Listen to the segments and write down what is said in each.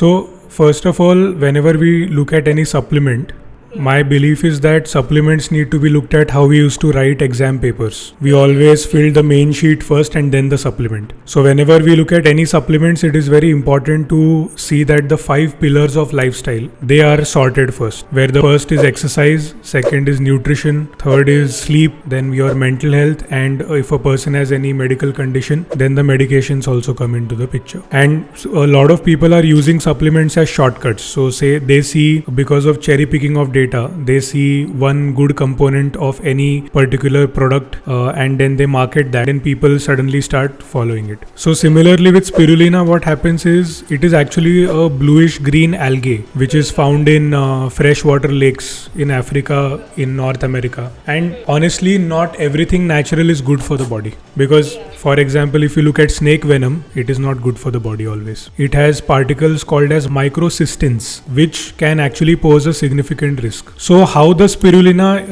So first of all, whenever we look at any supplement, my belief is that supplements need to be looked at how we used to write exam papers. We always fill the main sheet first and then the supplement. So whenever we look at any supplements, it is very important to see that the 5 pillars of lifestyle, they are sorted first. Where the first is exercise, second is nutrition, third is sleep, then your mental health, and if a person has any medical condition, then the medications also come into the picture. And a lot of people are using supplements as shortcuts. So say they see, because of cherry picking of data, they see one good component of any particular product and then they market that, and people suddenly start following it. So similarly with spirulina, what happens is it is actually a bluish green algae which is found in freshwater lakes in Africa, in North America. And honestly, not everything natural is good for the body, because for example, if you look at snake venom, it is not good for the body always. It has particles called as microcystins, which can actually pose a significant risk. So how the spirulina,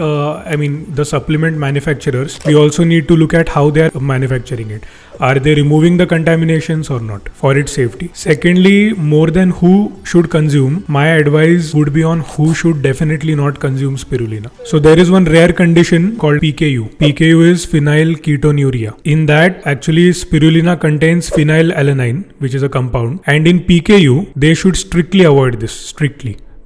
the supplement manufacturers, we also need to look at how they are manufacturing it. Are they removing the contaminations or not for its safety? Secondly, more than who should consume, my advice would be on who should definitely not consume spirulina. So there is one rare condition called PKU. PKU is phenylketonuria. In that, actually spirulina contains phenylalanine, which is a compound. And in PKU, they should strictly avoid this,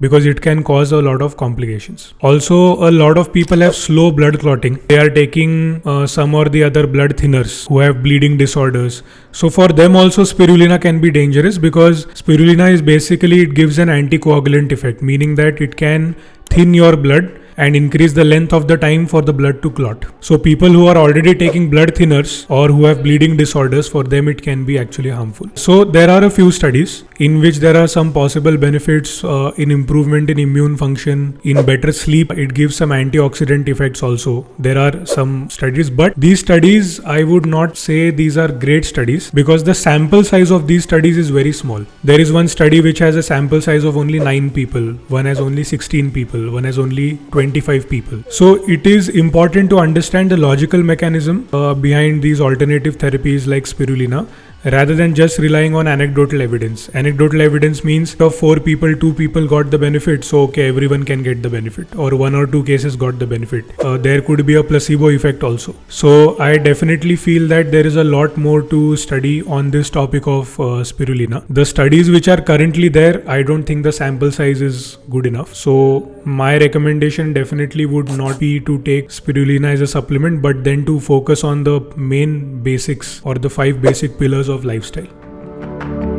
because it can cause a lot of complications. Also, a lot of people have slow blood clotting. They are taking some or the other blood thinners who have bleeding disorders. So for them also spirulina can be dangerous, because spirulina is basically, it gives an anticoagulant effect, meaning that it can thin your blood and increase the length of the time for the blood to clot. So people who are already taking blood thinners or who have bleeding disorders, for them it can be actually harmful. So there are a few studies in which there are some possible benefits in improvement in immune function, in better sleep. It gives some antioxidant effects also. There are some studies, but these studies, I would not say these are great studies, because the sample size of these studies is very small. There is one study which has a sample size of only 9 people, one has only 16 people, one has only 25 people. So it is important to understand the logical mechanism behind these alternative therapies like spirulina, rather than just relying on anecdotal evidence. Anecdotal evidence means of 4 people, 2 people got the benefit, so okay, everyone can get the benefit, or 1 or 2 cases got the benefit. There could be a placebo effect also. So I definitely feel that there is a lot more to study on this topic of spirulina. The studies which are currently there, I don't think the sample size is good enough. So my recommendation definitely would not be to take spirulina as a supplement, but then to focus on the main basics or the 5 basic pillars of lifestyle.